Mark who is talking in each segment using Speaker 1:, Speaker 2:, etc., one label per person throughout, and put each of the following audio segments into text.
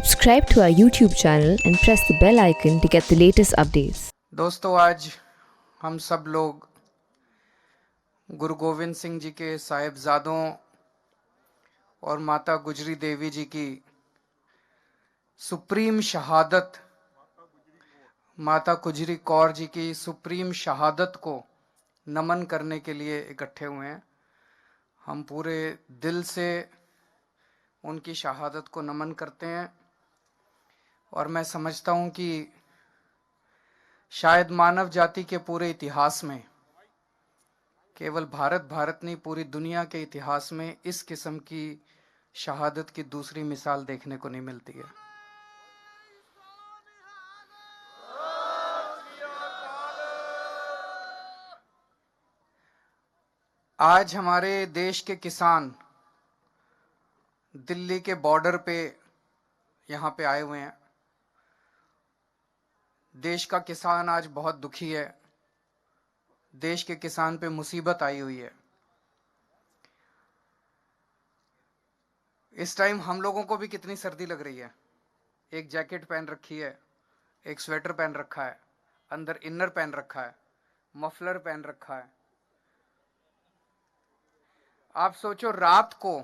Speaker 1: Subscribe to our YouTube channel and press the bell icon to get the latest updates.
Speaker 2: दोस्तों, आज हम सब लोग गुरु गोविंद सिंह जी के साहिबजादों और माता गुजरी देवी जी की सुप्रीम शहादत, माता गुजरी कौर जी की सुप्रीम शहादत को नमन करने के लिए इकट्ठे हुए हैं। हम पूरे दिल से उनकी शहादत को नमन करते हैं और मैं समझता हूं कि शायद मानव जाति के पूरे इतिहास में, केवल भारत नहीं पूरी दुनिया के इतिहास में इस किस्म की शहादत की दूसरी मिसाल देखने को नहीं मिलती है। आज हमारे देश के किसान दिल्ली के बॉर्डर पे यहाँ पे आए हुए हैं। देश का किसान आज बहुत दुखी है। देश के किसान पे मुसीबत आई हुई है। इस टाइम हम लोगों को भी कितनी सर्दी लग रही है। एक जैकेट पहन रखी है, एक स्वेटर पहन रखा है, अंदर इनर पहन रखा है, मफलर पहन रखा है। आप सोचो, रात को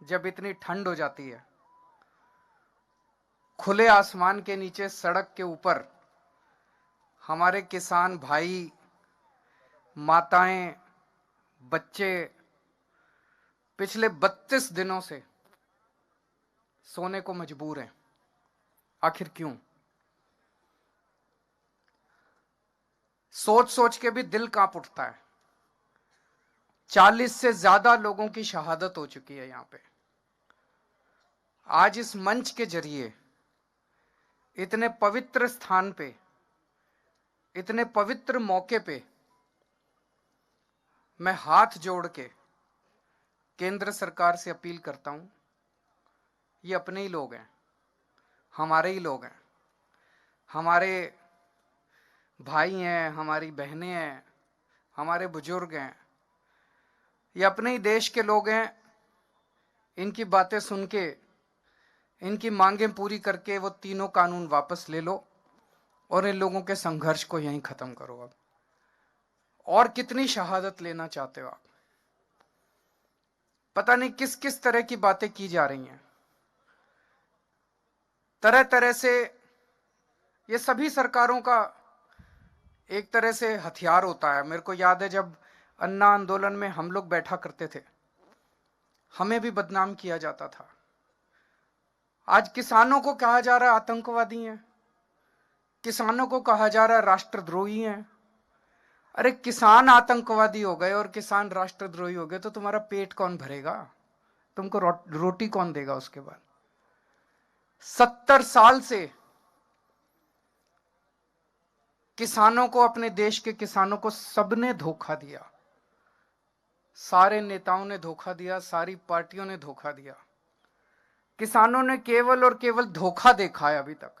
Speaker 2: जब इतनी ठंड हो जाती है, खुले आसमान के नीचे सड़क के ऊपर हमारे किसान भाई, माताएं, बच्चे पिछले 32 दिनों से सोने को मजबूर हैं। आखिर क्यों? सोच सोच के भी दिल कांप उठता है। 40 से ज्यादा लोगों की शहादत हो चुकी है यहां पे। आज इस मंच के जरिए, इतने पवित्र स्थान पे, इतने पवित्र मौके पे मैं हाथ जोड़ के केंद्र सरकार से अपील करता हूं। ये अपने ही लोग हैं, हमारे ही लोग हैं, हमारे भाई हैं, हमारी बहनें हैं, हमारे बुजुर्ग हैं। ये अपने ही देश के लोग हैं। इनकी बातें सुन के, इनकी मांगें पूरी करके वो तीनों कानून वापस ले लो और इन लोगों के संघर्ष को यहीं खत्म करो। अब और कितनी शहादत लेना चाहते हो आप? पता नहीं किस किस तरह की बातें की जा रही हैं। तरह तरह से ये सभी सरकारों का एक तरह से हथियार होता है। मेरे को याद है, जब अन्ना आंदोलन में हम लोग बैठा करते थे, हमें भी बदनाम किया जाता था। आज किसानों को कहा जा रहा है आतंकवादी हैं, किसानों को कहा जा रहा है राष्ट्रद्रोही हैं। अरे, किसान आतंकवादी हो गए और किसान राष्ट्रद्रोही हो गए तो तुम्हारा पेट कौन भरेगा? तुमको रोटी कौन देगा उसके बाद? 70 साल से किसानों को, अपने देश के किसानों को सबने धोखा दिया। सारे नेताओं ने धोखा दिया, सारी पार्टियों ने धोखा दिया। किसानों ने केवल और केवल धोखा देखा है अभी तक।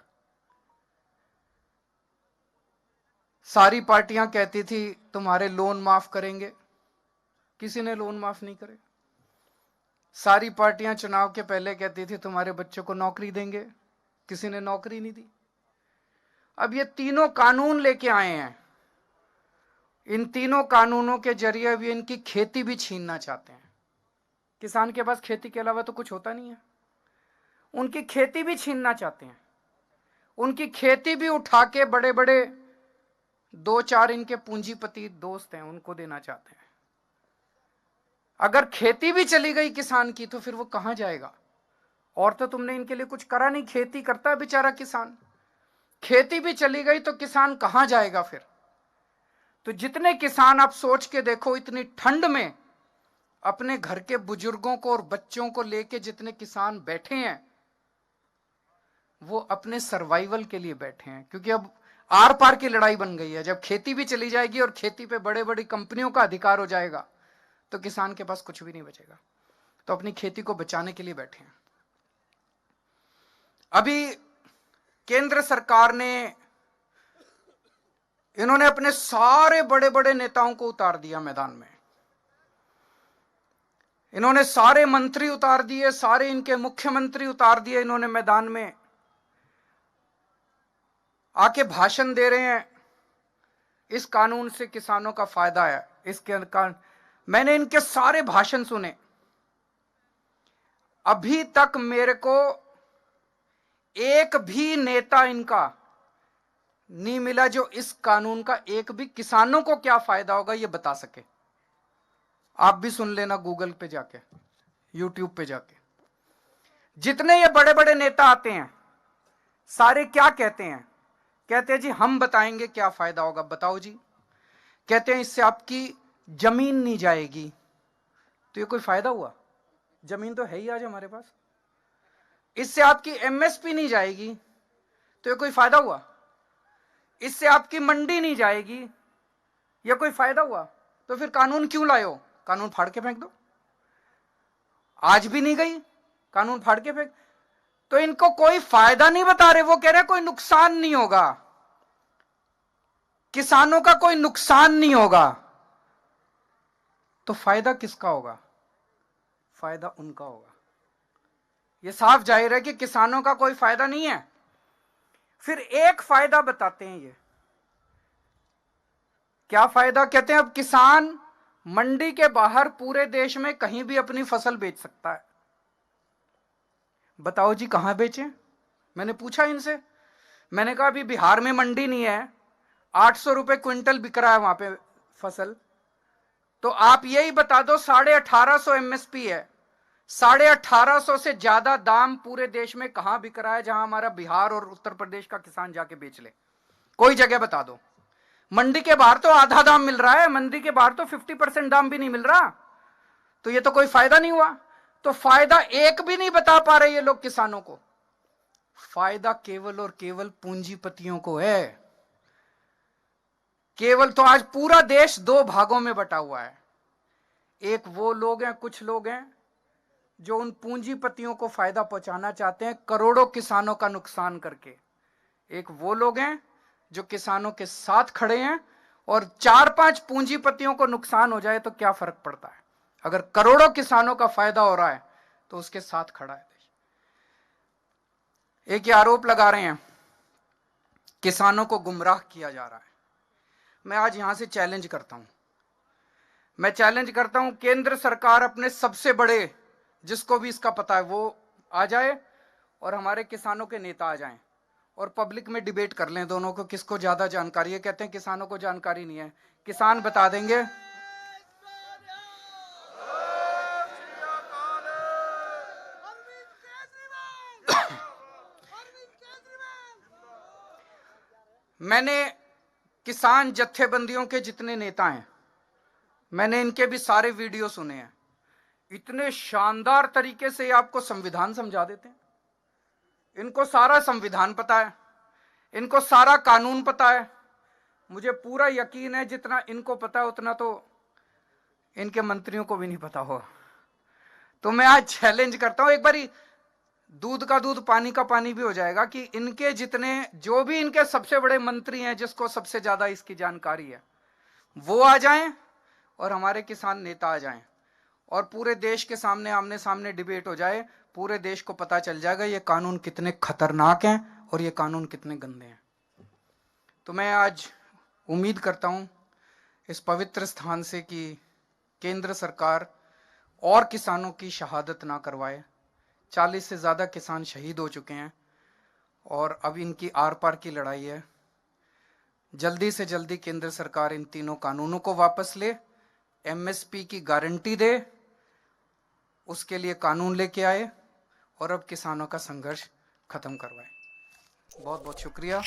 Speaker 2: सारी पार्टियां कहती थी तुम्हारे लोन माफ करेंगे, किसी ने लोन माफ नहीं करे। सारी पार्टियां चुनाव के पहले कहती थी तुम्हारे बच्चों को नौकरी देंगे, किसी ने नौकरी नहीं दी। अब ये तीनों कानून लेके आए हैं। इन तीनों कानूनों के जरिए अब इनकी खेती भी छीनना चाहते हैं। किसान के पास खेती के अलावा तो कुछ होता नहीं है। उनकी खेती भी छीनना चाहते हैं। उनकी खेती भी उठा के बड़े बड़े 2-4 इनके पूंजीपति दोस्त हैं, उनको देना चाहते हैं। अगर खेती भी चली गई किसान की तो फिर वो कहां जाएगा? और तो तुमने इनके लिए कुछ करा नहीं। खेती करता है बेचारा किसान। खेती भी चली गई तो किसान कहां जाएगा फिर? तो जितने किसान, आप सोच के देखो, इतनी ठंड में अपने घर के बुजुर्गों को और बच्चों को लेके जितने किसान बैठे हैं, वो अपने सर्वाइवल के लिए बैठे हैं। क्योंकि अब आर पार की लड़ाई बन गई है। जब खेती भी चली जाएगी और खेती पे बड़े बड़ी कंपनियों का अधिकार हो जाएगा तो किसान के पास कुछ भी नहीं बचेगा। तो अपनी खेती को बचाने के लिए बैठे हैं। अभी केंद्र सरकार ने, इन्होंने अपने सारे बड़े बड़े नेताओं को उतार दिया मैदान में। इन्होंने सारे मंत्री उतार दिए, सारे इनके मुख्यमंत्री उतार दिए, इन्होंने मैदान में आके भाषण दे रहे हैं इस कानून से किसानों का फायदा है। इसके मैंने इनके सारे भाषण सुने, अभी तक मेरे को एक भी नेता इनका नहीं मिला जो इस कानून का एक भी किसानों को क्या फायदा होगा ये बता सके। आप भी सुन लेना गूगल पे जाके, यूट्यूब पे जाके। जितने ये बड़े बड़े नेता आते हैं सारे क्या कहते हैं? कहते हैं जी हम बताएंगे क्या फायदा होगा। बताओ जी। कहते हैं इससे आपकी जमीन नहीं जाएगी। तो ये कोई फायदा हुआ? जमीन तो है ही आज हमारे पास। इससे आपकी एमएसपी नहीं जाएगी तो ये कोई फायदा हुआ? इससे आपकी मंडी नहीं जाएगी, ये कोई फायदा हुआ? तो फिर कानून क्यों लाए हो? कानून फाड़ के फेंक दो। आज भी नहीं गई, कानून फाड़ के फेंक। तो इनको कोई फायदा नहीं बता रहे, वो कह रहे कोई नुकसान नहीं होगा, किसानों का कोई नुकसान नहीं होगा। तो फायदा किसका होगा? फायदा उनका होगा। ये साफ जाहिर है कि किसानों का कोई फायदा नहीं है। फिर एक फायदा बताते हैं ये, क्या फायदा? कहते हैं अब किसान मंडी के बाहर पूरे देश में कहीं भी अपनी फसल बेच सकता है। बताओ जी कहां बेचें? मैंने पूछा इनसे, मैंने कहा अभी बिहार में मंडी नहीं है, 800 रुपए क्विंटल बिक रहा है वहां पे फसल, तो आप यही बता दो 1850 एमएसपी है, 1850 से ज्यादा दाम पूरे देश में कहां बिक रहा है जहां हमारा बिहार और उत्तर प्रदेश का किसान जाके बेच ले? कोई जगह बता दो। मंडी के बाहर तो आधा दाम मिल रहा है, मंडी के बाहर तो 50% दाम भी नहीं मिल रहा। तो ये तो कोई फायदा नहीं हुआ। तो फायदा एक भी नहीं बता पा रहे ये लोग किसानों को। फायदा केवल और केवल पूंजीपतियों को है। केवल तो आज पूरा देश दो भागों में बटा हुआ है। एक वो लोग हैं, कुछ लोग हैं जो उन पूंजीपतियों को फायदा पहुंचाना चाहते हैं करोड़ों किसानों का नुकसान करके। एक वो लोग हैं जो किसानों के साथ खड़े हैं, और 4-5 पूंजीपतियों को नुकसान हो जाए तो क्या फर्क पड़ता है? अगर करोड़ों किसानों का फायदा हो रहा है तो उसके साथ खड़ा है देश। एक ये आरोप लगा रहे हैं किसानों को गुमराह किया जा रहा है। मैं आज यहां से चैलेंज करता हूं, मैं चैलेंज करता हूं केंद्र सरकार अपने सबसे बड़े, जिसको भी इसका पता है वो आ जाए और हमारे किसानों के नेता आ जाएं और पब्लिक में डिबेट कर लें दोनों को, किसको ज्यादा जानकारी है। कहते हैं किसानों को जानकारी नहीं है, किसान बता देंगे। मैंने किसान जत्थेबंदियों के जितने नेता हैं, मैंने इनके भी सारे वीडियो सुने हैं। इतने शानदार तरीके से आपको संविधान समझा देते हैं। इनको सारा संविधान पता है, इनको सारा कानून पता है। मुझे पूरा यकीन है जितना इनको पता है उतना तो इनके मंत्रियों को भी नहीं पता होगा। तो मैं आज चैलेंज करता हूं, एक बारी दूध का दूध पानी का पानी भी हो जाएगा कि इनके जितने, जो भी इनके सबसे बड़े मंत्री हैं जिसको सबसे ज्यादा इसकी जानकारी है, वो आ जाएं और हमारे किसान नेता आ जाएं और पूरे देश के सामने आमने सामने डिबेट हो जाए। पूरे देश को पता चल जाएगा ये कानून कितने खतरनाक हैं और ये कानून कितने गंदे हैं। तो मैं आज उम्मीद करता हूं इस पवित्र स्थान से कि केंद्र सरकार और किसानों की शहादत ना करवाए। 40 से ज़्यादा किसान शहीद हो चुके हैं और अब इनकी आर पार की लड़ाई है। जल्दी से जल्दी केंद्र सरकार इन तीनों कानूनों को वापस ले, एमएसपी की गारंटी दे, उसके लिए कानून लेके आए और अब किसानों का संघर्ष खत्म करवाए। बहुत बहुत शुक्रिया।